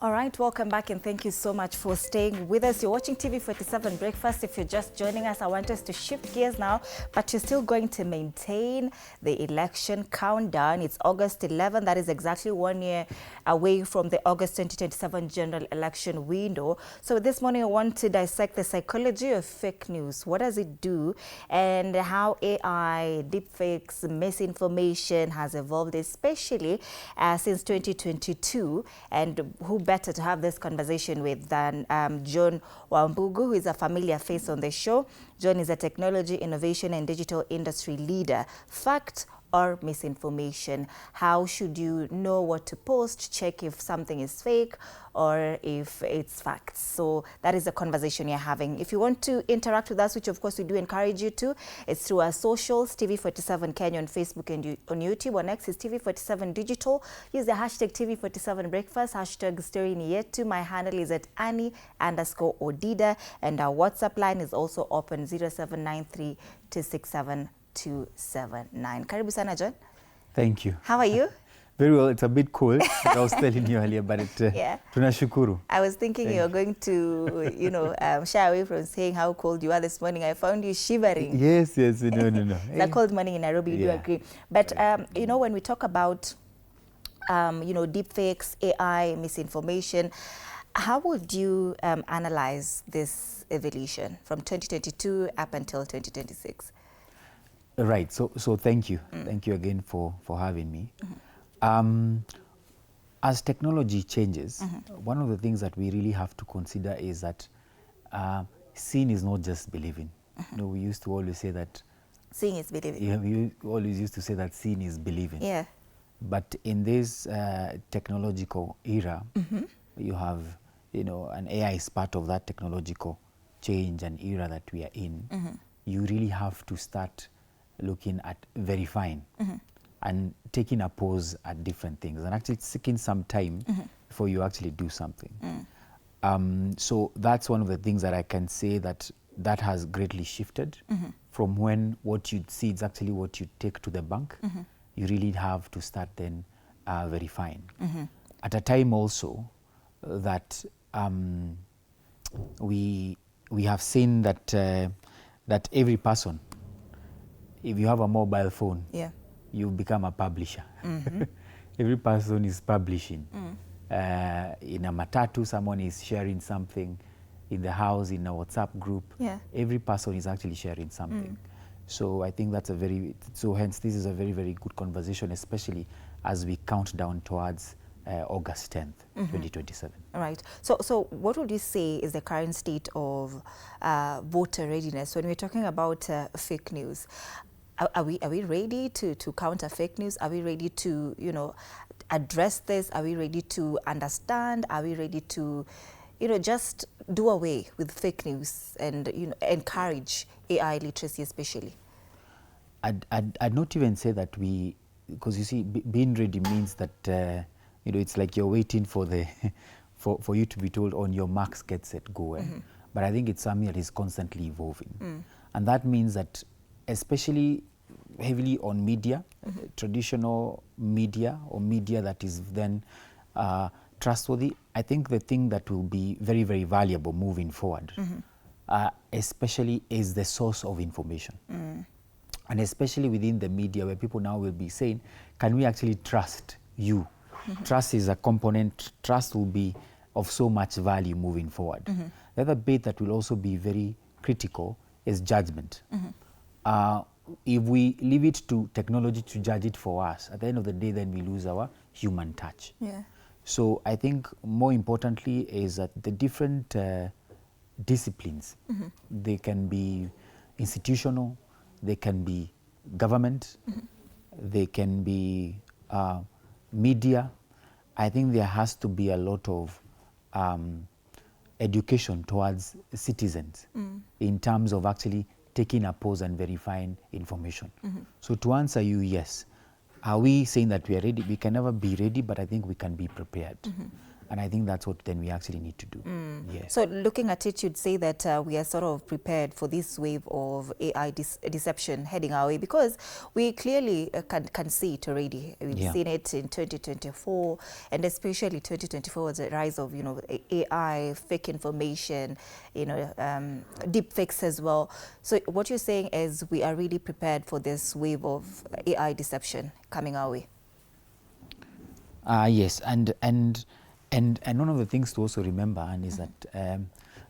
All right, welcome back and thank you so much for staying with us. You're watching TV47 Breakfast. If you're just joining us, I want us to shift gears now, but you're still going to maintain the election countdown. It's August 11. That is exactly 1 year away from the August 2027 general election window. So this morning, I want to dissect the psychology of fake news. What does it do? And how AI, deepfakes, misinformation has evolved, especially since 2022. And who better to have this conversation with than John Wambugu, who is a familiar face on the show. John is a technology, innovation, and digital industry leader. Fact or misinformation? How should you know what to post? Check if something is fake or if it's facts. So that is the conversation you're having. If you want to interact with us, which of course we do encourage you to, it's through our socials, TV47 Kenya on Facebook and on YouTube. On X is TV47 Digital. Use the hashtag TV47 Breakfast, hashtag Story Ni Yetu. My handle is at Annie_Odida, and our WhatsApp line is also open 0793 267 279. Karibu sana, John. Thank you. How are you? Very well. It's a bit cold. I was telling you earlier, but tunashukuru. I was thinking you were going to, shy away from saying how cold you are this morning. I found you shivering. Yes. No. It's a cold morning in Nairobi. You do agree. But, when we talk about, deepfakes, AI, misinformation, how would you analyze this evolution from 2022 up until 2026? Right. So thank you. Thank you again for having me. As technology changes, one of the things that we really have to consider is that seeing is not just believing. We used to always say that seeing is believing. Yeah, we always used to say that seeing is believing. Yeah. But in this technological era, you have, an AI is part of that technological change and era that we are in. You really have to start looking at verifying and taking a pause at different things and actually taking some time before you actually do something. So that's one of the things that I can say that has greatly shifted from when what you'd see is actually what you take to the bank. You really have to start then verifying. At a time also that we have seen that every person, if you have a mobile phone, you become a publisher. Every person is publishing. In a matatu, someone is sharing something. In the house, in a WhatsApp group, every person is actually sharing something. So I think that's hence this is a very, very good conversation, especially as we count down towards August 10th, 2027. All right. So what would you say is the current state of voter readiness when we're talking about fake news? Are we ready to counter fake news? Are we ready to, address this? Are we ready to understand? Are we ready to, just do away with fake news and, encourage AI literacy especially? I'd not even say that because you see, being ready means that, it's like you're waiting for for you to be told on your marks, get set, go. But I think it's something that is constantly evolving. And that means that especially heavily on media, traditional media or media that is then trustworthy, I think the thing that will be very, very valuable moving forward, especially is the source of information. And especially within the media where people now will be saying, can we actually trust you? Trust is a component. Trust will be of so much value moving forward. The other bit that will also be very critical is judgment. If we leave it to technology to judge it for us, at the end of the day, then we lose our human touch. So I think more importantly is that the different disciplines, they can be institutional, they can be government, they can be media. I think there has to be a lot of education towards citizens in terms of actually taking a pause and verifying information. So to answer you, yes. Are we saying that we are ready? We can never be ready, but I think we can be prepared. And I think that's what then we actually need to do. Yes. So looking at it, you'd say that we are sort of prepared for this wave of AI deception heading our way, because we clearly can see it already. We've seen it in 2024, and especially 2024 was the rise of, AI, fake information, deepfakes as well. So what you're saying is we are really prepared for this wave of AI deception coming our way. Yes, and one of the things to also remember, and is that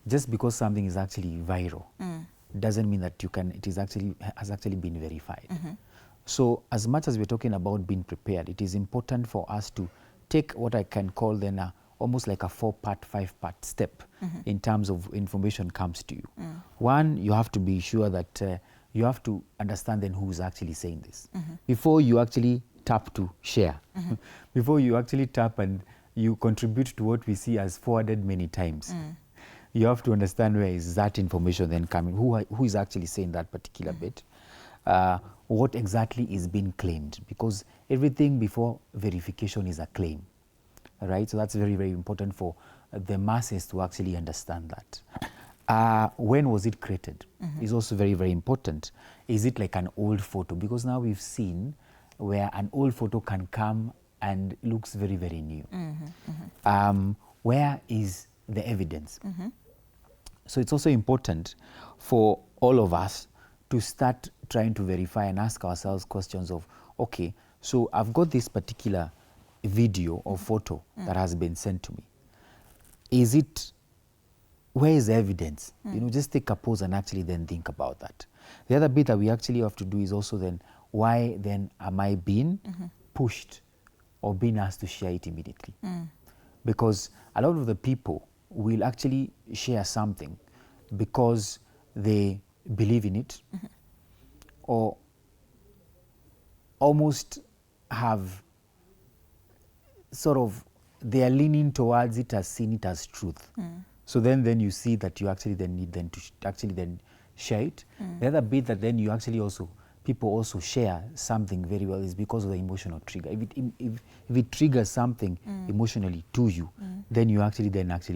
just because something is actually viral doesn't mean that it has actually been verified. So as much as we're talking about being prepared, it is important for us to take what I can call then almost like a 4-part, 5-part step in terms of information comes to you. One, you have to be sure that you have to understand then who's actually saying this before you actually tap to share, before you actually tap and you contribute to what we see as forwarded many times. You have to understand where is that information then coming, who is actually saying that particular bit, what exactly is being claimed, because everything before verification is a claim, right? So that's very, very important for the masses to actually understand that. When was it created is also very, very important. Is it like an old photo? Because now we've seen where an old photo can come and looks very, very new. Where is the evidence? So it's also important for all of us to start trying to verify and ask ourselves questions of, okay, so I've got this particular video or photo that has been sent to me. Where is the evidence? Just take a pause and actually then think about that. The other bit that we actually have to do is also then, why then am I being pushed or being asked to share it immediately? Because a lot of the people will actually share something because they believe in it, or almost have sort of, they are leaning towards it as seeing it as truth. So then you see that you actually then need them to actually then share it. The other bit that then you actually people also share something very well is because of the emotional trigger. If it triggers something emotionally to you, then you actually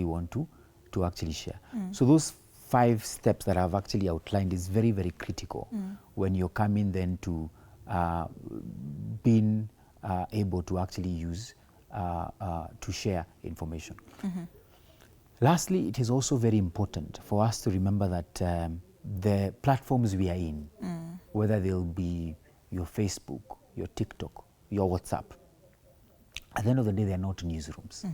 want to actually share. So those 5 steps that I've actually outlined is very, very critical when you're coming then to being able to actually use to share information. Lastly, it is also very important for us to remember that the platforms we are in, whether they'll be your Facebook, your TikTok, your WhatsApp, at the end of the day, they're not newsrooms,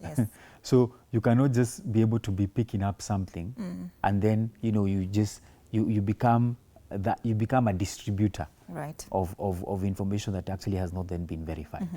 Yes. So you cannot just be able to be picking up something and then, you become a distributor of information that actually has not then been verified.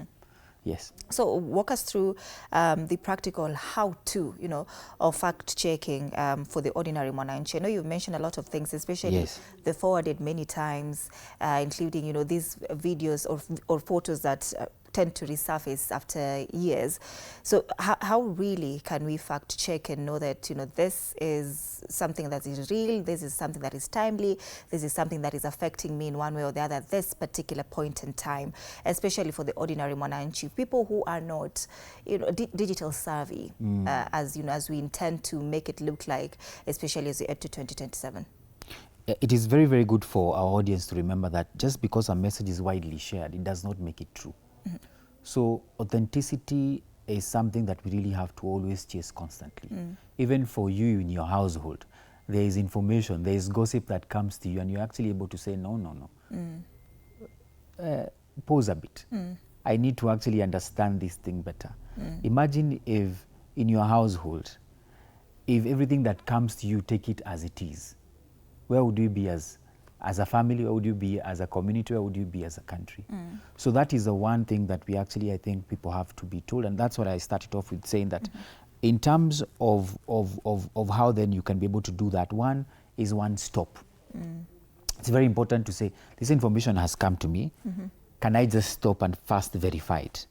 Yes. So walk us through the practical how-to, of fact-checking for the ordinary mwananchi. I know you've mentioned a lot of things, especially the forwarded many times, including, these videos or photos that tend to resurface after years. So how really can we fact check and know that, this is something that is real, this is something that is timely, this is something that is affecting me in one way or the other at this particular point in time, especially for the ordinary mwananchi, people who are not, digital savvy, as we intend to make it look like, especially as we head to 2027. It is very, very good for our audience to remember that just because a message is widely shared, it does not make it true. So authenticity is something that we really have to always chase constantly. Even for you in your household, there is information, there is gossip that comes to you, and you're actually able to say, no. Pause a bit. I need to actually understand this thing better. Imagine if in your household, if everything that comes to you, take it as it is, where would you be as a family? Where would you be as a community? Where would you be as a country? So that is the one thing that we actually, I think people have to be told. And that's what I started off with saying, that in terms of how then you can be able to do that, one is one stop. It's very important to say, this information has come to me. Can I just stop and first verify it?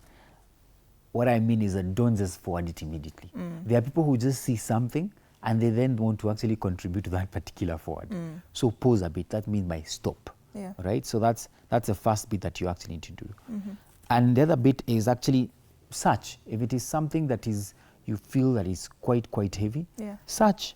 What I mean is that don't just forward it immediately. There are people who just see something and they then want to actually contribute to that particular forward. So pause a bit. That means by stop, right? So that's the first bit that you actually need to do. And the other bit is actually search. If it is something that is, you feel that is quite heavy, Yeah. search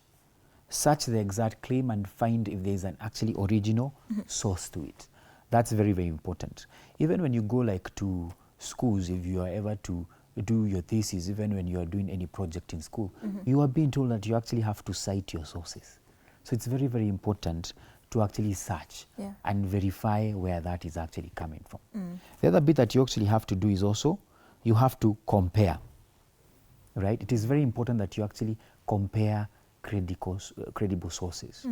the exact claim and find if there is an actually original source to it. That's very, very important. Even when you go like to schools, if you are ever to do your thesis, even when you are doing any project in school, you are being told that you actually have to cite your sources. So it's very, very important to actually search and verify where that is actually coming from. The other bit that you actually have to do is also, you have to compare, right? It is very important that you actually compare credible sources.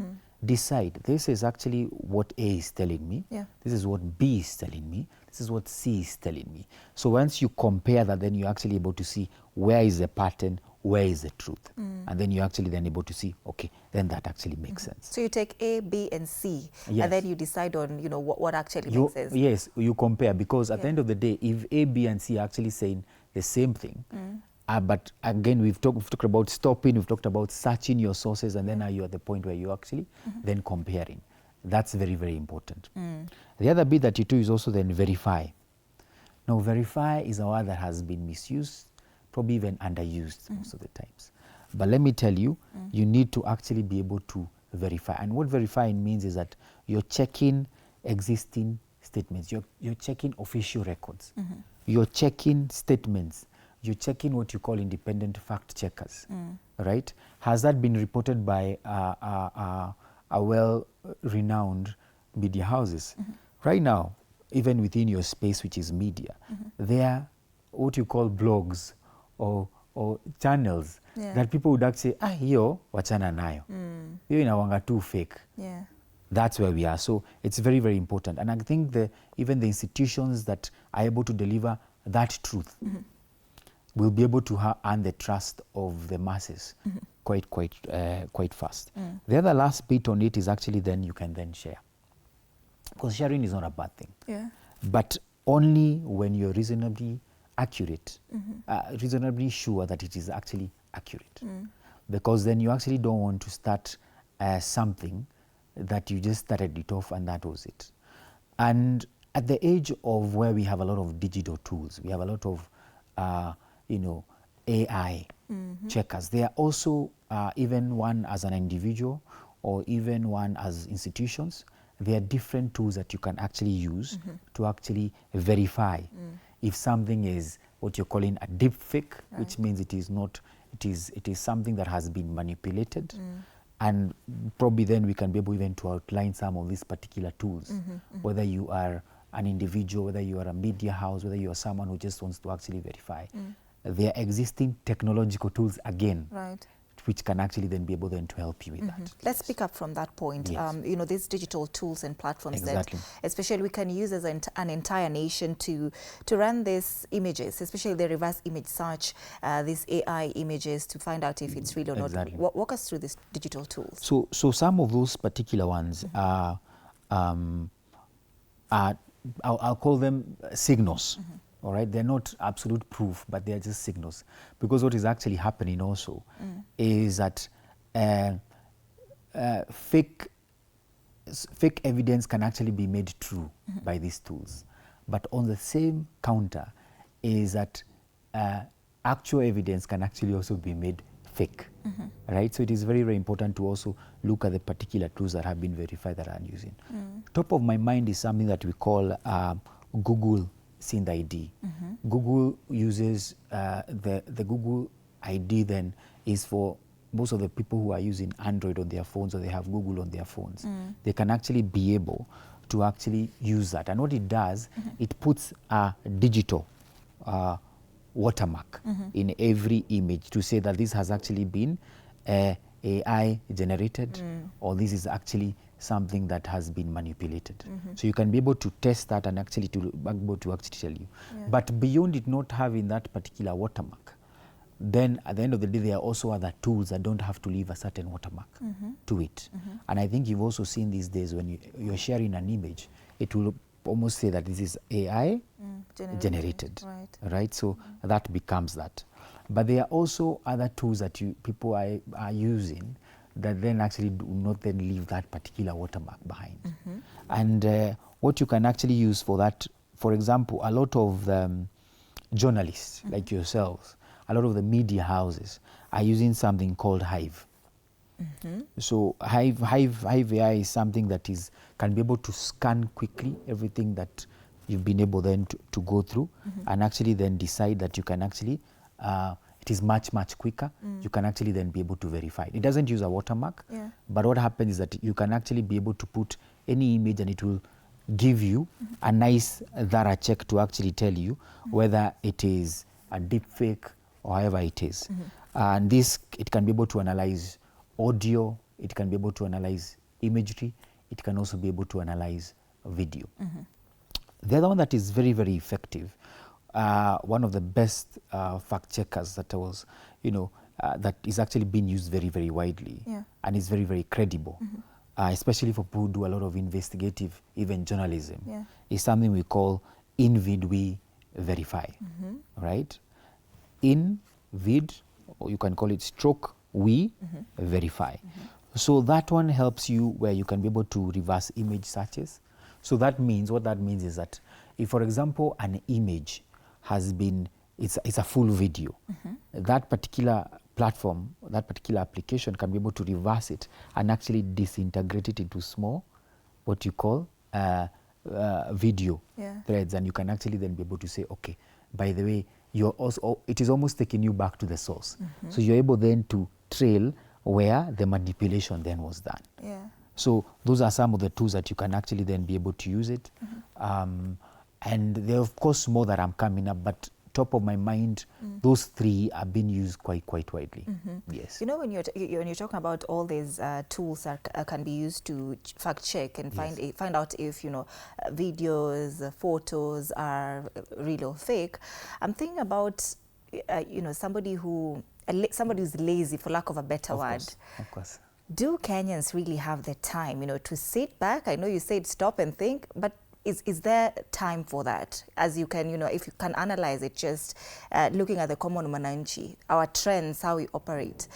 Decide, this is actually what A is telling me, this is what B is telling me, this is what C is telling me. So once you compare that, then you're actually able to see where is the pattern, where is the truth. And then you're actually then able to see, okay, then that actually makes sense. So you take A, B, and C, and then you decide on, you know, what actually makes sense. Yes, you compare, because at the end of the day, if A, B, and C are actually saying the same thing, but again, we've talked about stopping, we've talked about searching your sources, and then now you're at the point where you're actually then comparing. That's very, very important. The other bit that you do is also then verify. Now, verify is a word that has been misused, probably even underused most of the times. But let me tell you, you need to actually be able to verify. And what verifying means is that you're checking existing statements, you're checking official records, you're checking statements, you're checking what you call independent fact checkers, right? Has that been reported by a well-renowned media houses? Right now, even within your space, which is media, there are what you call blogs or channels that people would actually say, hiyo wachana nayo, hiyo inawanga too fake. That's where we are. So it's very, very important. And I think even the institutions that are able to deliver that truth will be able to earn the trust of the masses quite fast. The other last bit on it is actually then you can then share. Because sharing is not a bad thing. But only when you're reasonably accurate, reasonably sure that it is actually accurate. Because then you actually don't want to start something that you just started it off and that was it. And at the age of where we have a lot of digital tools, we have a lot of AI checkers. There are also, even one as an individual or even one as institutions, there are different tools that you can actually use to actually verify if something is what you're calling a deep fake, which means it is not, it is something that has been manipulated. And probably then we can be able even to outline some of these particular tools, whether you are an individual, whether you are a media house, whether you are someone who just wants to actually verify. There are existing technological tools again, which can actually then be able then to help you with that. Let's pick up from that point. You know, these digital tools and platforms that especially we can use as an entire nation to run these images, especially the reverse image search, these AI images to find out if it's real or not. Walk us through these digital tools. So some of those particular ones are I'll call them signals. All right, they're not absolute proof, but they're just signals. Because what is actually happening also is that fake evidence can actually be made true by these tools. But on the same counter is that actual evidence can actually also be made fake. Right? So it is very, very important to also look at the particular tools that have been verified that I'm using. Top of my mind is something that we call Google Synth ID. Google uses the Google ID then is for most of the people who are using Android on their phones or they have Google on their phones. They can actually be able to actually use that. And what it does, it puts a digital watermark in every image to say that this has actually been AI generated or this is actually something that has been manipulated. So you can be able to test that and actually to be able to actually tell you. But beyond it not having that particular watermark, then at the end of the day, there are also other tools that don't have to leave a certain watermark to it. And I think you've also seen these days when you're sharing an image, it will almost say that this is AI generated. Right? So that becomes that. But there are also other tools that people are using that then actually do not then leave that particular watermark behind. And what you can actually use for that, for example, a lot of journalists like yourselves, a lot of the media houses are using something called Hive. So Hive AI is something that can be able to scan quickly everything that you've been able then to go through, and actually then decide that you can actually, it is much quicker. You can actually then be able to verify. It doesn't use a watermark, but what happens is that you can actually be able to put any image and it will give you a nice thorough check to actually tell you whether it is a deep fake or however it is. And this, it can be able to analyze audio, it can be able to analyze imagery, it can also be able to analyze video. The other one that is very effective, one of the best fact checkers that was, that is actually being used very widely, and is very credible, especially for people who do a lot of investigative, even journalism, is something we call InVid Verify, right? InVid, or you can call it stroke we verify. So that one helps you where you can be able to reverse image searches. So that means, what that means is that if, for example, an image has been, it's a full video, that particular platform, that particular application can be able to reverse it and actually disintegrate it into small, what you call video threads, and you can actually then be able to say, okay, by the way, you're also, it is almost taking you back to the source. So you're able then to trail where the manipulation then was done. So those are some of the tools that you can actually then be able to use it. And there are of course more that I'm coming up, but top of my mind, those three are being used quite widely. Yes. You know, when you're talking about all these tools that can be used to fact check and find out if videos, photos are real or fake, I'm thinking about somebody who's lazy, for lack of a better word. Of course. Do Kenyans really have the time, to sit back? I know you said stop and think, but is there time for that? As you can, if you can analyze it, just looking at the common mananchi, our trends, how we operate,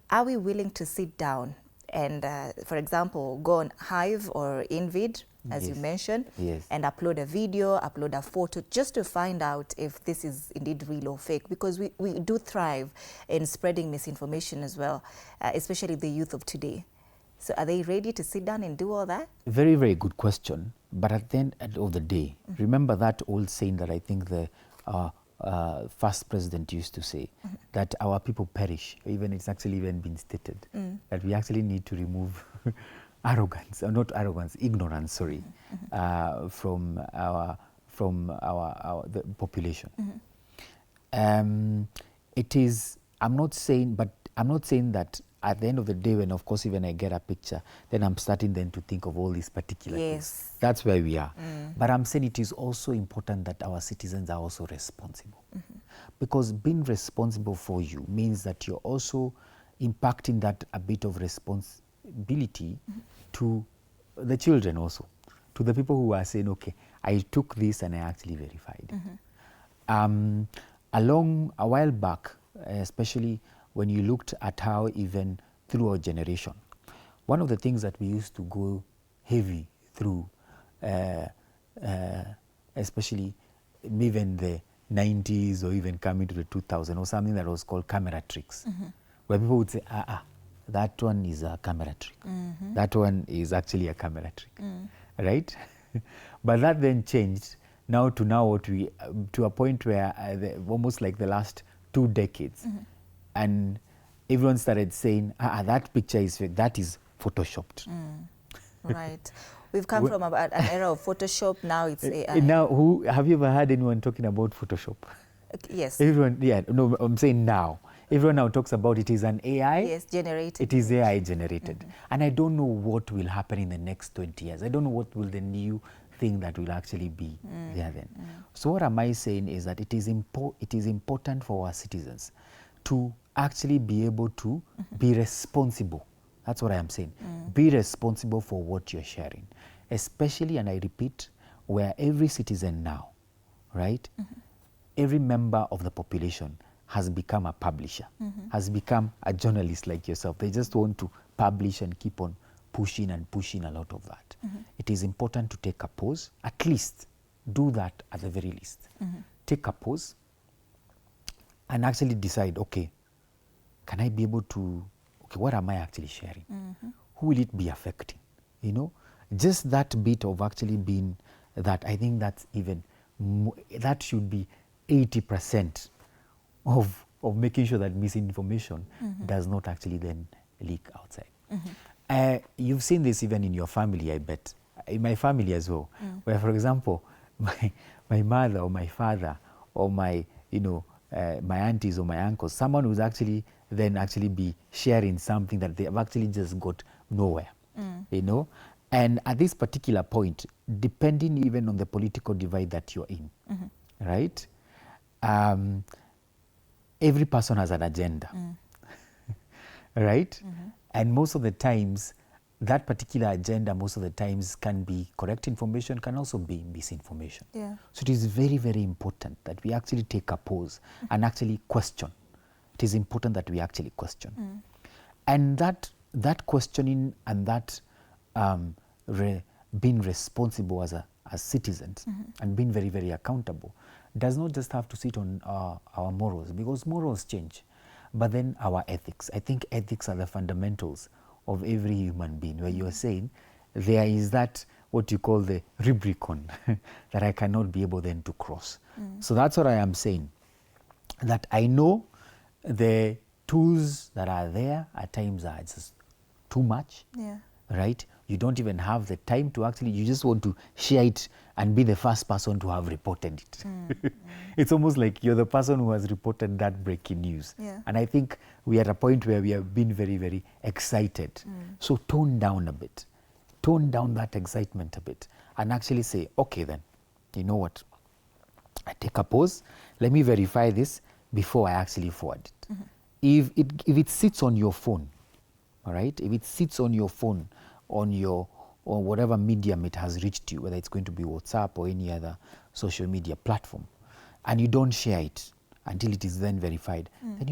are we willing to sit down and, for example, go on Hive or InVid, as you mentioned, and upload a video, upload a photo, just to find out if this is indeed real or fake? Because we do thrive in spreading misinformation as well, especially the youth of today. So are they ready to sit down and do all that? Very good question. But at the end of the day, remember that old saying that I think the first president used to say, that our people perish, even it's actually even been stated, that we actually need to remove arrogance, or not arrogance, ignorance, sorry, from the population. It is, I'm not saying that at the end of the day, when of course even I get a picture, then I'm starting then to think of all these particular things. That's where we are. But I'm saying it is also important that our citizens are also responsible. Because being responsible for you means that you're also impacting that a bit of responsibility to the children also, to the people who are saying, okay, I took this and I actually verified it. Along a while back, especially when you looked at how even through our generation, one of the things that we used to go heavy through, especially even the 90s or even coming to the 2000s, or something that was called camera tricks, where people would say, that one is a camera trick. That one is actually a camera trick, right? But that then changed now what we, to a point where almost like the last 2 decades, and everyone started saying, that picture is fake, that is photoshopped. Right. We've come from an era of Photoshop, now it's AI. Now, have you ever heard anyone talking about Photoshop? Yes. Everyone, no, I'm saying now. Everyone now talks about it is an AI. Yes, generated. It is AI generated. And I don't know what will happen in the next 20 years. I don't know what will the new thing that will actually be there then. So what am I saying is that it is important for our citizens to actually be able to be responsible. That's what I am saying. Be responsible for what you're sharing. Especially, and I repeat, where every citizen now, right, every member of the population has become a publisher, has become a journalist like yourself. They just want to publish and keep on pushing a lot of that. It is important to take a pause, at least do that at the very least. Take a pause, and actually decide, okay, can I be able to, okay, what am I actually sharing? Who will it be affecting? You know, just that bit of actually being that, I think that's even, that should be 80% of making sure that misinformation does not actually then leak outside. You've seen this even in your family, I bet. In my family as well, where, for example, my mother or my father or my, you know, my aunties or my uncles, someone who's actually then actually be sharing something that they have actually just got nowhere, you know. And at this particular point, depending even on the political divide that you're in, right? Every person has an agenda, right? And most of the times, that particular agenda, most of the times, can be correct information, can also be misinformation. Yeah. So it is very, very important that we actually take a pause and actually question. It is important that we actually question. And that questioning and that being responsible as citizens and being very, very accountable does not just have to sit on our morals, because morals change, but then our ethics. I think ethics are the fundamentals of every human being, where you are saying there is that what you call the Rubicon that I cannot be able then to cross. So that's what I am saying, that I know the tools that are there at times are just too much, right? You don't even have the time to actually, you just want to share it and be the first person to have reported it. It's almost like you're the person who has reported that breaking news. And I think we are at a point where we have been very, very excited. So tone down a bit, tone down that excitement a bit, and actually say, okay then, you know what, I take a pause, let me verify this before I actually forward it. If it sits on your phone, all right, if it sits on your phone, on your, or whatever medium it has reached you, whether it's going to be WhatsApp or any other social media platform, and you don't share it until it is then verified, then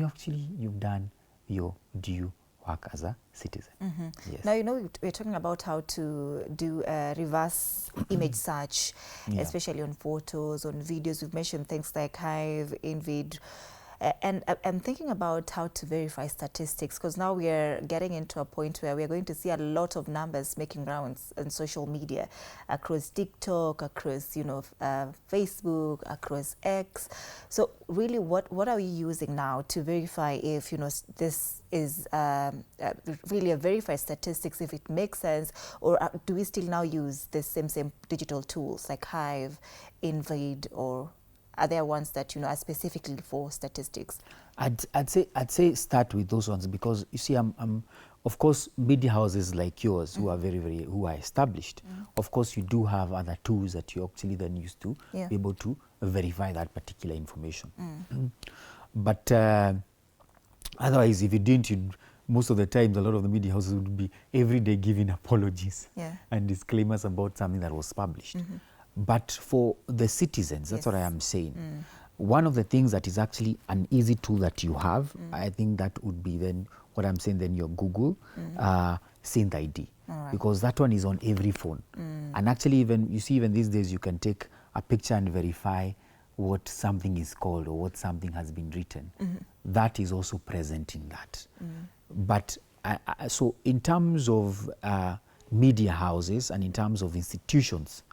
you've done your due work as a citizen. Yes. Now, you know, we're talking about how to do a reverse image search, especially on photos, on videos. We've mentioned things like Hive, Invid. And I'm thinking about how to verify statistics, because now we are getting into a point where we are going to see a lot of numbers making rounds on social media, across TikTok, across, you know, Facebook, across X. So really, what are we using now to verify if, you know, this is really a verified statistics, if it makes sense, or do we still now use the same digital tools like Hive, Invid, or are there ones that, you know, are specifically for statistics? I'd say start with those ones, because you see, of course, media houses like yours who are who are established, of course you do have other tools that you actually then use to be able to verify that particular information. But otherwise, if you didn't, most of the times, a lot of the media houses would be every day giving apologies and disclaimers about something that was published. But for the citizens, that's what I am saying. One of the things that is actually an easy tool that you have, I think that would be then, what I'm saying, then your Google Synth ID. Because that one is on every phone. And actually, even, you see, even these days, you can take a picture and verify what something is called or what something has been written. That is also present in that. But so in terms of media houses and in terms of institutions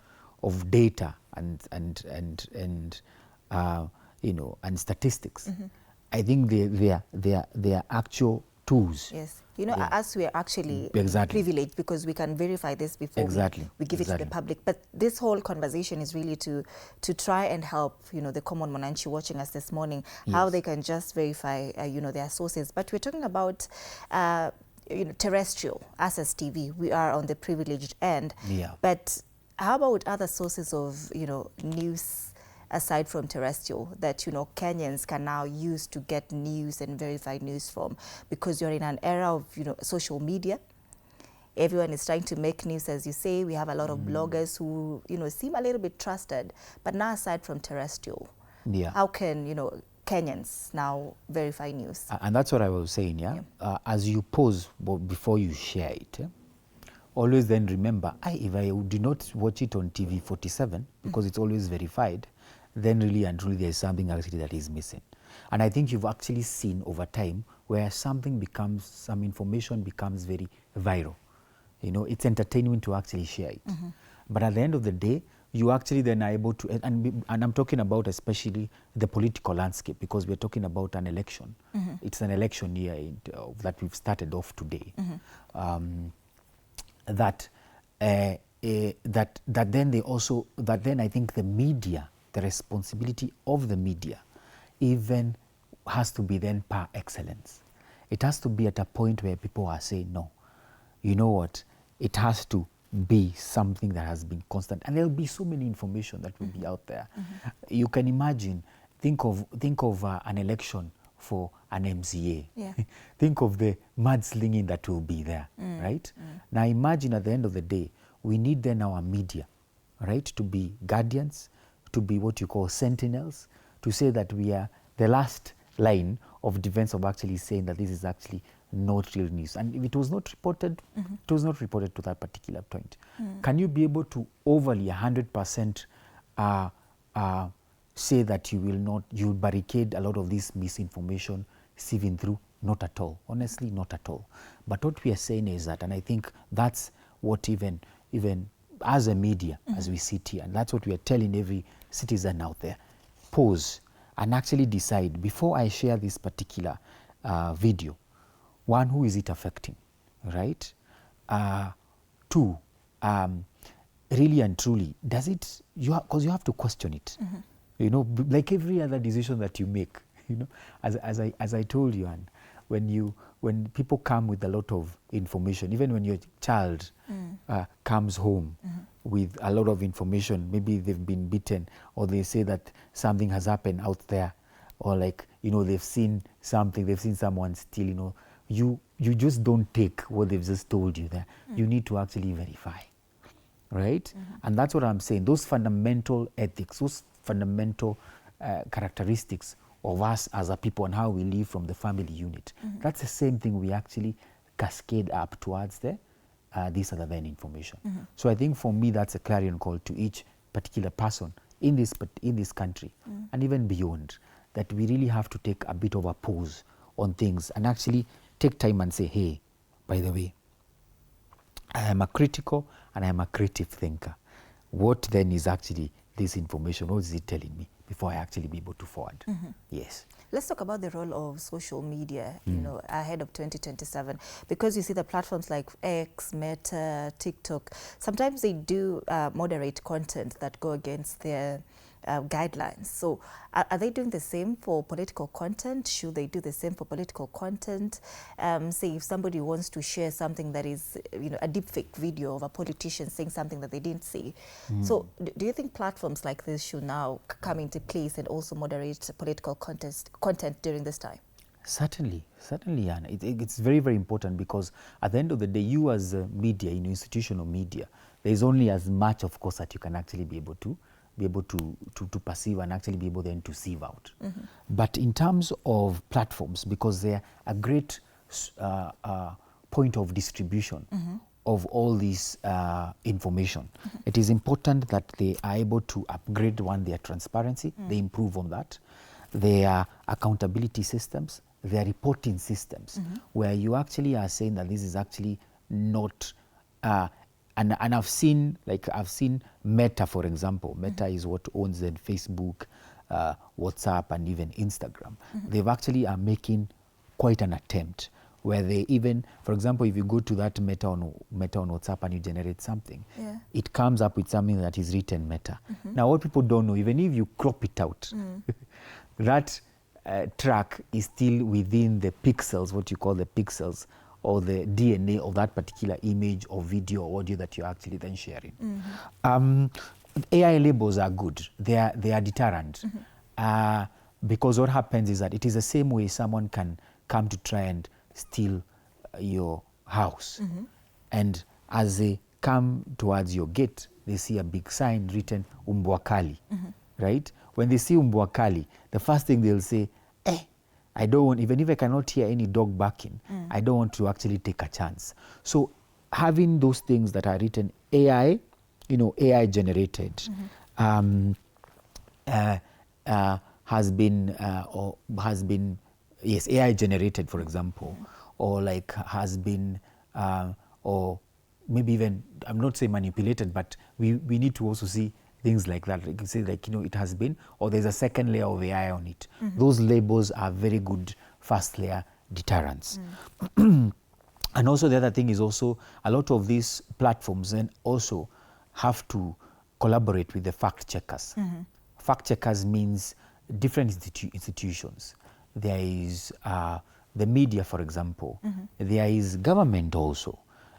of data and you know, and statistics, I think they are actual tools. Yes, you know, us, we are actually privileged because we can verify this before we give it to the public. But this whole conversation is really to try and help, you know, the common Mwananchi watching us this morning, how they can just verify, you know, their sources. But we're talking about you know, terrestrial, us as TV. We are on the privileged end. But how about other sources of, you know, news aside from terrestrial that, you know, Kenyans can now use to get news and verified news from? Because you're in an era of, you know, social media. Everyone is trying to make news, as you say. We have a lot of bloggers who, you know, seem a little bit trusted. But now, aside from terrestrial, how can, you know, Kenyans now verify news? And that's what I was saying, as you pause before you share it, always then remember, if I do not watch it on TV47, because it's always verified, then really and truly there is something actually that is missing. And I think you've actually seen over time where some information becomes very viral. You know, it's entertainment to actually share it. But at the end of the day, you actually then are able to, and I'm talking about especially the political landscape, because we're talking about an election. It's an election year that we've started off today. That then I think the media, the responsibility of the media even has to be then par excellence. It has to be at a point where people are saying, no, you know what, it has to be something that has been constant, and there will be so many information that will be out there. You can imagine, think of an election for an MCA. Think of the mudslinging that will be there, right? Now imagine at the end of the day, we need then our media, right, to be guardians, to be what you call sentinels, to say that we are the last line of defense of actually saying that this is actually not real news. And if it was not reported, it was not reported to that particular point. Can you be able to overly 100% say that you'll barricade a lot of this misinformation sieving through? Not at all. Honestly, not at all. But what we are saying is that, and I think that's what even as a media, as we sit here, and that's what we are telling every citizen out there, pause and actually decide, before I share this particular video, one, who is it affecting, right? Two, really and truly, does it, because you have to question it, you know, like every other decision that you make, you know, as I told you, and when people come with a lot of information, even when your child comes home with a lot of information, maybe they've been beaten, or they say that something has happened out there, or like, you know, they've seen something, they've seen someone steal, you know, you just don't take what they've just told you there. You need to actually verify, right? And that's what I'm saying. Those fundamental ethics, those fundamental characteristics of us as a people and how we live from the family unit, that's the same thing we actually cascade up towards this other than information. So I think for me, that's a clarion call to each particular person in this country and even beyond, that we really have to take a bit of a pause on things and actually take time and say, hey, by the way, I am a critical and I am a creative thinker. What then is actually this information? What is it telling me before I actually be able to forward? Yes. Let's talk about the role of social media, you know, ahead of 2027, because you see the platforms like X, Meta, TikTok, sometimes they do moderate content that go against their guidelines. So are they doing the same for political content? Should they do the same for political content? Say if somebody wants to share something that is, you know, a deepfake video of a politician saying something that they didn't see. So do you think platforms like this should now come into place and also moderate political content during this time? Certainly, Anna. It's very, very important, because at the end of the day, you as media, you know, institutional media, there is only as much, of course, that you can actually be able to perceive and actually be able then to sieve out. But in terms of platforms, because they're a great point of distribution of all this information, it is important that they are able to upgrade, their transparency, they improve on that, their accountability systems, their reporting systems, where you actually are saying that this is actually not and I've seen Meta, for example. Meta is what owns then Facebook, WhatsApp, and even Instagram. They've actually are making quite an attempt where they even, for example, if you go to that Meta on WhatsApp and you generate something, it comes up with something that is written Meta. Now, what people don't know, even if you crop it out, that track is still within the pixels, what you call the pixels, or the DNA of that particular image or video or audio that you're actually then sharing. AI labels are good. They are deterrent. Because what happens is that it is the same way someone can come to try and steal your house. And as they come towards your gate, they see a big sign written Umbwa Kali, right? When they see Umbwa Kali, the first thing they'll say, I don't want, even if I cannot hear any dog barking, I don't want to actually take a chance. So having those things that are written AI, you know, AI generated, has been yes, AI generated, for example, or like has been or maybe even, I'm not saying manipulated, but we need to also see things like that. Like you say, like, you know, it has been, or there's a second layer of AI on it. Those labels are very good first layer deterrents. And also the other thing is also a lot of these platforms then also have to collaborate with the fact checkers. Fact checkers means different institutions. There is the media, for example. There is government also.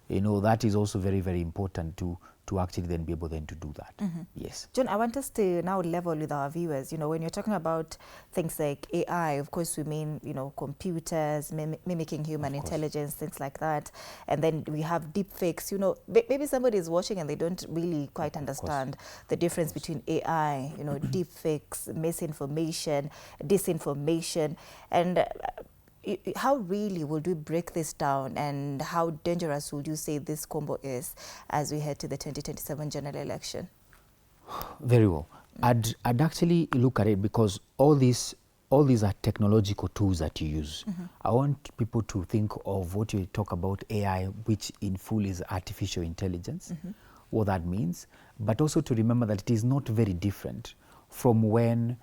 You know, that is also very, very important to actually then be able then to do that. Yes. John, I want us to now level with our viewers. You know, when you're talking about things like AI, of course, we mean, you know, computers, mimicking human intelligence, things like that. And then we have deepfakes. You know, maybe somebody is watching and they don't really quite understand the difference between AI, you know, deepfakes, misinformation, disinformation, and how really would we break this down, and how dangerous would you say this combo is as we head to the 2027 general election? Very well. I'd actually look at it because all these are technological tools that you use. I want people to think of what you talk about AI, which in full is artificial intelligence, what that means, but also to remember that it is not very different from when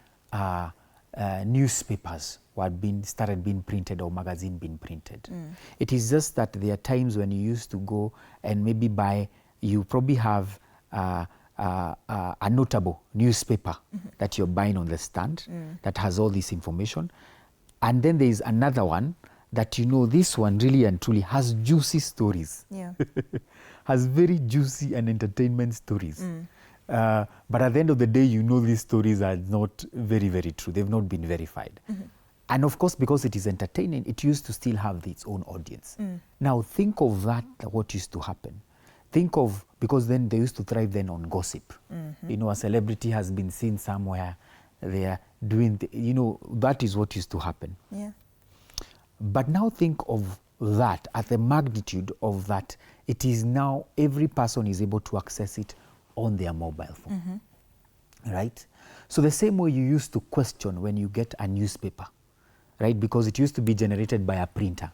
newspapers started being printed, or magazine being printed. It is just that there are times when you used to go and maybe buy, you probably have a notable newspaper that you're buying on the stand that has all this information. And then there is another one that, you know, this one really and truly has juicy stories. Yeah. Has very juicy and entertainment stories. But at the end of the day, you know, these stories are not very, very true. They've not been verified. And of course, because it is entertaining, it used to still have its own audience. Now, think of that, what used to happen. Think of, because then they used to thrive then on gossip. You know, a celebrity has been seen somewhere, they are doing, you know, that is what used to happen. Yeah. But now think of that at the magnitude of that. It is now every person is able to access it on their mobile phone, right? So the same way you used to question when you get a newspaper, right? Because it used to be generated by a printer.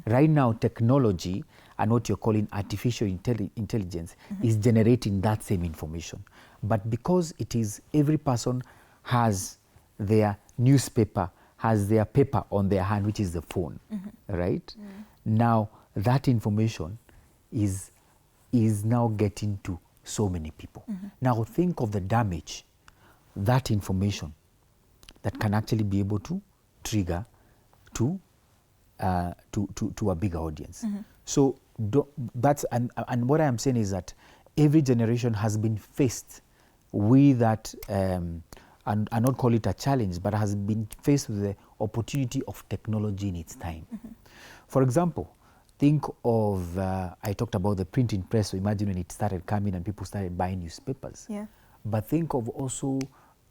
Right now, technology and what you're calling artificial intelligence is generating that same information. But because it is every person has their newspaper, has their paper on their hand, which is the phone, right? Now, that information is now getting to so many people. Now think of the damage that information that can actually be able to trigger to a bigger audience. So that's, and what I am saying is that every generation has been faced with that, and I not call it a challenge, but has been faced with the opportunity of technology in its time. For example, think of, I talked about the printing press, so imagine when it started coming and people started buying newspapers. Yeah. But think of also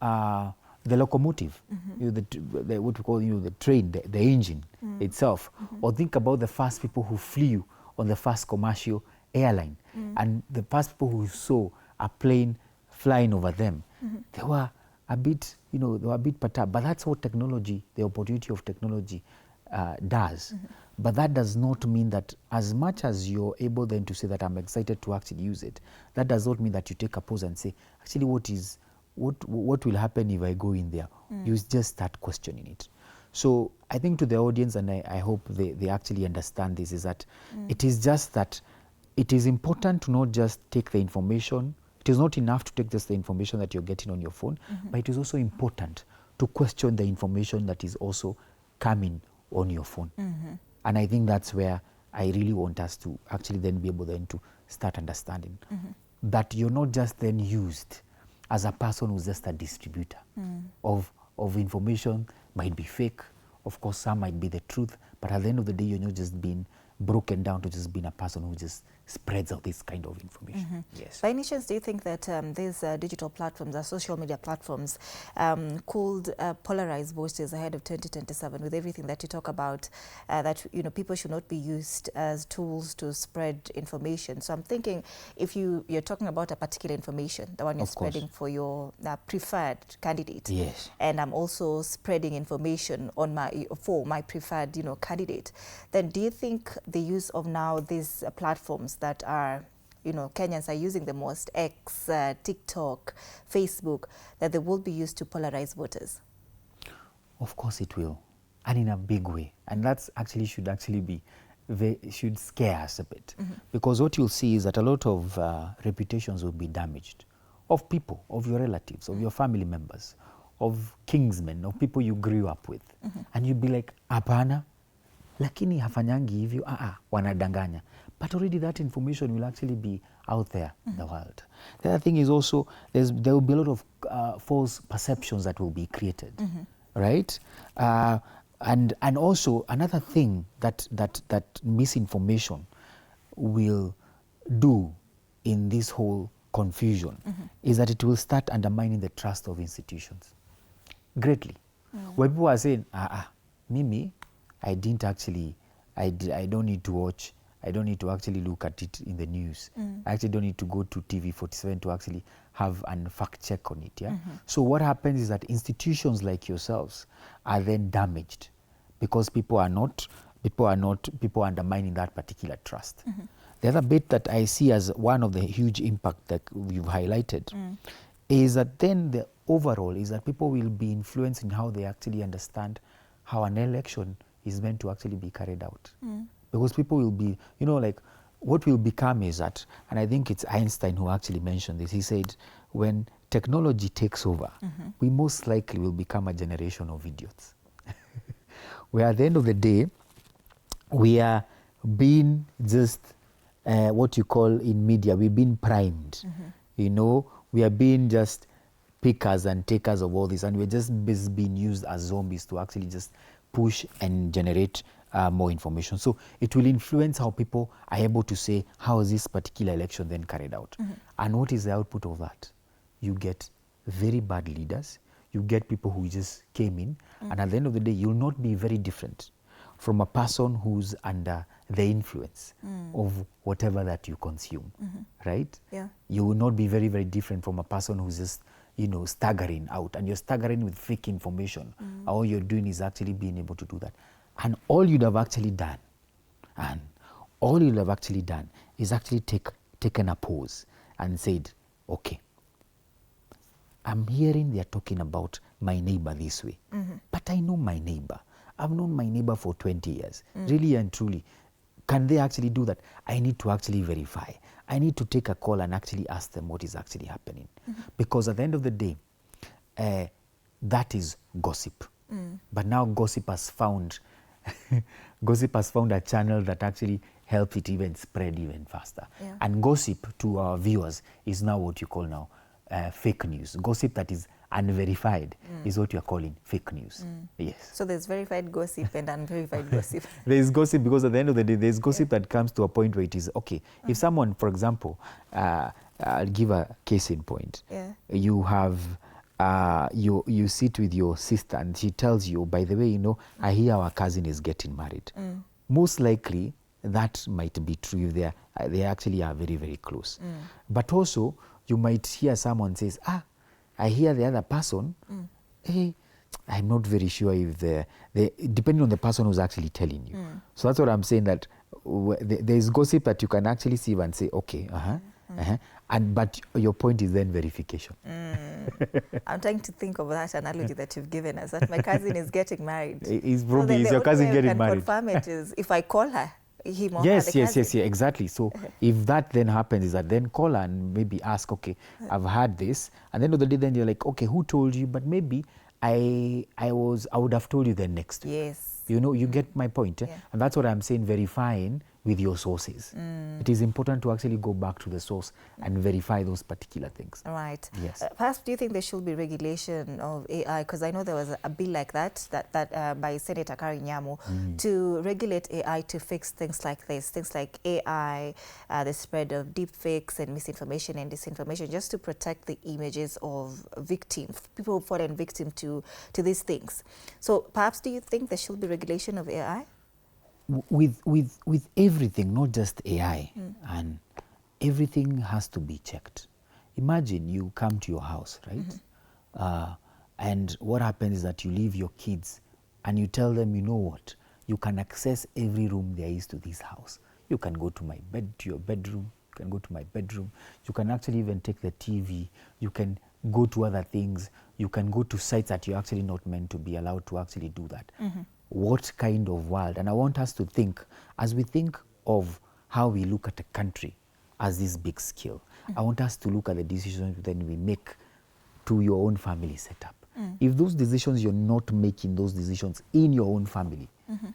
the locomotive, you know, the what we call, you know, the train, the engine itself. Or think about the first people who flew on the first commercial airline, and the first people who saw a plane flying over them. They were a bit, you know, they were a bit perturbed. But that's what technology, the opportunity of technology does. But that does not mean that as much as you're able then to say that I'm excited to actually use it, that does not mean that you take a pause and say, actually, what will happen if I go in there? You just start questioning it. So I think to the audience, and I hope they actually understand this, is that it is just that it is important to not just take the information. It is not enough to take just the information that you're getting on your phone, but it is also important to question the information that is also coming on your phone. And I think that's where I really want us to actually then be able then to start understanding that you're not just then used as a person who's just a distributor of information. Might be fake, of course some might be the truth, But at the end of the day, you're not just being broken down to just being a person who just spreads out this kind of information. Yes. By any chance, do you think that these digital platforms, social media platforms, could polarize voices ahead of 2027 with everything that you talk about, that people should not be used as tools to spread information? So I'm thinking, if you're talking about a particular information, the one you're spreading for your preferred candidate, yes, and I'm also spreading information on for my preferred candidate, then do you think the use of now these platforms that are Kenyans are using the most, X, TikTok, Facebook, that they will be used to polarize voters? Of course it will, and in a big way. And that's should scare us a bit. Because what you'll see is that a lot of reputations will be damaged, of people, of your relatives, of your family members, of kingsmen, of people you grew up with. And you'll be like, apana, lakini hafanyangi hivyo, wanadanganya. But already that information will actually be out there in the world. The other thing is also, there will be a lot of false perceptions that will be created, right? And also another thing that misinformation will do in this whole confusion is that it will start undermining the trust of institutions greatly. Where people are saying, Mimi, I didn't actually, I don't need to watch, I don't need to actually look at it in the news. I actually don't need to go to TV47 to actually have a fact check on it. Yeah. So what happens is that institutions like yourselves are then damaged because people are undermining that particular trust. The other bit that I see as one of the huge impact that you've highlighted is that then the overall is that people will be influenced in how they actually understand how an election is meant to actually be carried out. Because people will be, like what will become is that, and I think it's Einstein who actually mentioned this, he said, when technology takes over, we most likely will become a generation of idiots. Where at the end of the day, we are being just what you call in media, we've been primed. We are being just pickers and takers of all this, and we're just being used as zombies to actually just push and generate more information. So it will influence how people are able to say, how is this particular election then carried out? And what is the output of that? You get very bad leaders, you get people who just came in, and at the end of the day, you'll not be very different from a person who's under the influence of whatever that you consume, right? Yeah. You will not be very, very different from a person who's just staggering out, and you're staggering with fake information. All you're doing is actually being able to do that. And all you'd have actually done, is actually taken a pause and said, okay, I'm hearing they're talking about my neighbor this way, but I know my neighbor. I've known my neighbor for 20 years, really and truly. Can they actually do that? I need to actually verify. I need to take a call and actually ask them what is actually happening. Because at the end of the day, that is gossip. But now gossip has found a channel that actually helps it even spread even faster. Yeah. And gossip, to our viewers, is now what you call now fake news. Gossip that is unverified is what you are calling fake news. Yes. So there's verified gossip and unverified gossip. There is gossip because at the end of the day, there's gossip that comes to a point where it is, okay, if someone, for example, I'll give a case in point. Yeah. You have, you sit with your sister and she tells you, by the way, I hear our cousin is getting married. Most likely, that might be true if they actually are very, very close. But also, you might hear someone says, I hear the other person, hey, I'm not very sure if depending on the person who's actually telling you. So that's what I'm saying, that there's gossip that you can actually see and say, okay, but your point is then verification. I'm trying to think of that analogy that you've given us, that my cousin is getting married. Is your cousin getting married? Confirm it is if I call her. Yes, exactly. So if that then happens, is that then call her and maybe ask, okay, I've had this, and then of the day, then you're like, okay, who told you? But maybe I would have told you then next week. Yes. You get my point. Yeah. And that's what I'm saying, verifying with your sources. It is important to actually go back to the source and verify those particular things. Right. Yes. Perhaps do you think there should be regulation of AI? Because I know there was a bill like that by Senator Kari Nyamu to regulate AI to fix things like this, things like AI, the spread of deepfakes and misinformation and disinformation, just to protect the images of victims, people who've fallen victim to these things. So perhaps do you think there should be regulation of AI? With everything, not just AI, and everything has to be checked. Imagine you come to your house, right? And what happens is that you leave your kids and you tell them, you know what, you can access every room there is to this house. You can go to your bedroom, you can go to my bedroom, you can actually even take the TV, you can go to other things, you can go to sites that you're actually not meant to be allowed to actually do that. What kind of world? And I want us to think, as we think of how we look at a country as this big scale, I want us to look at the decisions then we make to your own family setup. If those decisions, you're not making those decisions in your own family,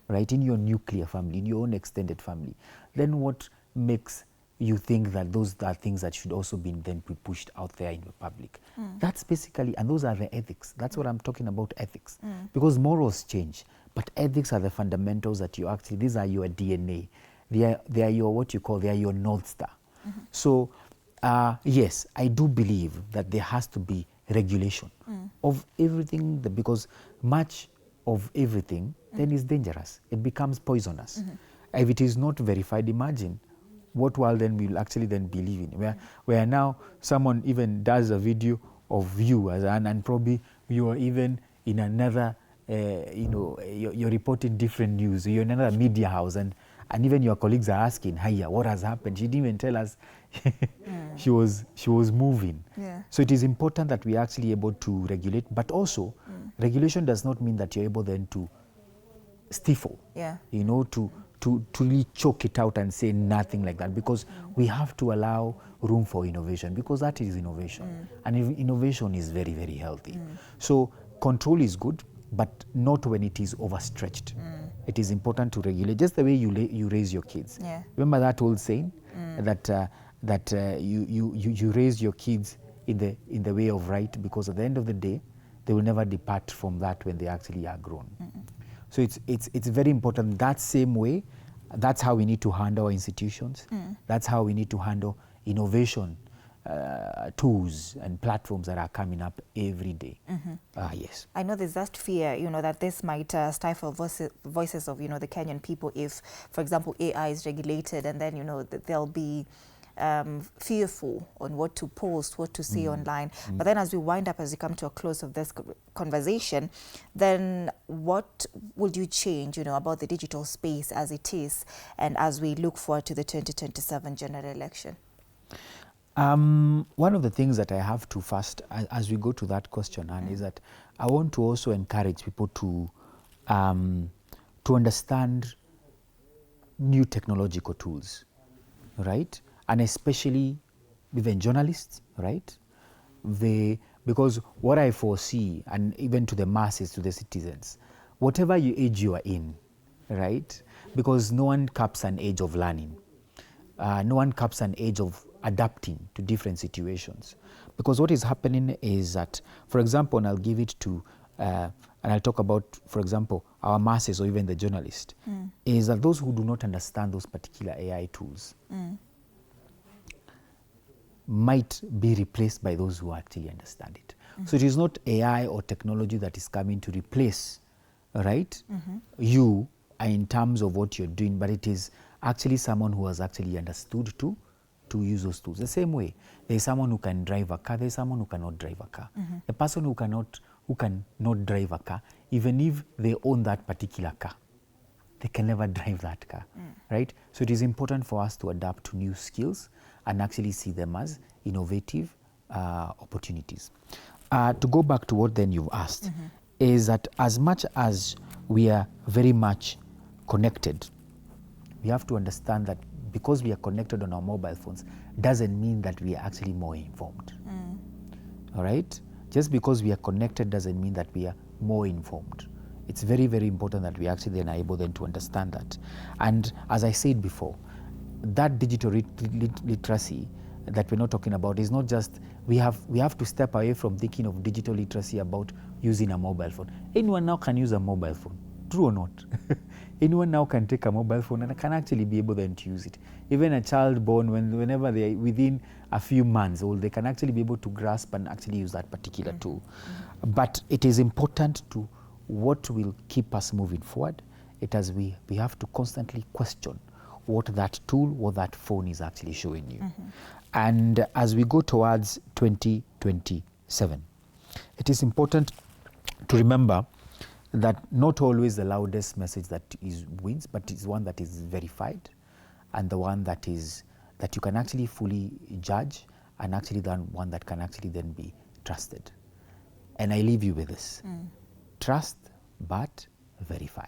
right, in your nuclear family, in your own extended family, then what makes you think that those are things that should also be then be pushed out there in the public? That's basically, and those are the ethics. That's what I'm talking about, ethics. Because morals change, but ethics are the fundamentals that you actually, these are your DNA. They are your, what you call, they are your North Star. So, yes, I do believe that there has to be regulation of everything, because much of everything then is dangerous. It becomes poisonous. If it is not verified, imagine what world then we'll actually then be living, where now someone even does a video of you as and probably you are even in another, you're reporting different news, you're in another media house, and even your colleagues are asking, hiya, what has happened? She didn't even tell us she was moving. So it is important that we are actually able to regulate, but also regulation does not mean that you're able then to stifle, to really choke it out and say nothing like that, because we have to allow room for innovation, because that is innovation. And innovation is very, very healthy. So control is good, but not when it is overstretched. It is important to regulate, just the way you raise your kids. Remember that old saying that you raise your kids in the way of right, because at the end of the day, they will never depart from that when they actually are grown. So it's very important. That same way, that's how we need to handle our institutions. That's how we need to handle innovation tools and platforms that are coming up every day. Yes. I know there's that fear, that this might stifle voices of, the Kenyan people if, for example, AI is regulated, and then, they'll be fearful on what to post, what to say online. But then as we wind up, as we come to a close of this conversation, then what would you change, about the digital space as it is, and as we look forward to the 2027 general election? One of the things that I have to first, as we go to that question, Anne, is that I want to also encourage people to understand new technological tools, right? And especially even journalists, right? Because what I foresee, and even to the masses, to the citizens, whatever age you are in, right? Because no one caps an age of learning. No one caps an age of adapting to different situations. Because what is happening is that, for example, and I'll give it to, and I'll talk about, for example, our masses or even the journalist, is that those who do not understand those particular AI tools might be replaced by those who actually understand it. So it is not AI or technology that is coming to replace, right, you in terms of what you're doing, but it is actually someone who has actually understood to use those tools. The same way, there's someone who can drive a car, there's someone who cannot drive a car. The person who cannot drive a car, even if they own that particular car, they can never drive that car, right? So it is important for us to adapt to new skills and actually see them as innovative opportunities. To go back to what then you've asked, is that as much as we are very much connected, we have to understand that because we are connected on our mobile phones doesn't mean that we are actually more informed. All right? Just because we are connected doesn't mean that we are more informed. It's very, very important that we actually then are able then to understand that. And as I said before, that digital literacy that we're not talking about is not just, we have to step away from thinking of digital literacy about using a mobile phone. Anyone now can use a mobile phone, true or not? Anyone now can take a mobile phone and can actually be able then to use it. Even a child born, whenever they are within a few months old, they can actually be able to grasp and actually use that particular tool. But it is important to what will keep us moving forward. We have to constantly question what that tool or that phone is actually showing you. And as we go towards 2027, it is important to remember that not always the loudest message that wins, but it's one that is verified, and the one that you can actually fully judge, and actually the one that can actually then be trusted. And I leave you with this. Trust, but verify.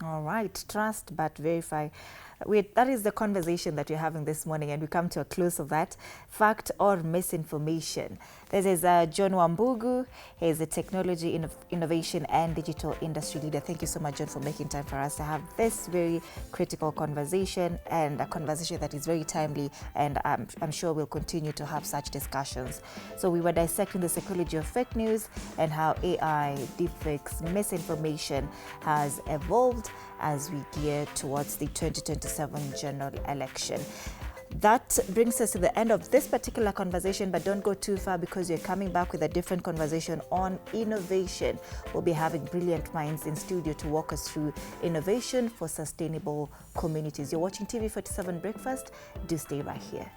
All right, trust but verify. That is the conversation that we're having this morning, and we come to a close of that. Fact or misinformation. This is John Wambugu. He is a technology innovation and digital industry leader. Thank you so much, John, for making time for us to have this very critical conversation, and a conversation that is very timely, and I'm sure we'll continue to have such discussions. So we were dissecting the psychology of fake news and how AI, deepfakes, misinformation has evolved as we gear towards the 2027 general election. That brings us to the end of this particular conversation, but don't go too far, because we're coming back with a different conversation on innovation. We'll be having brilliant minds in studio to walk us through innovation for sustainable communities. You're watching TV47 Breakfast. Do stay right here.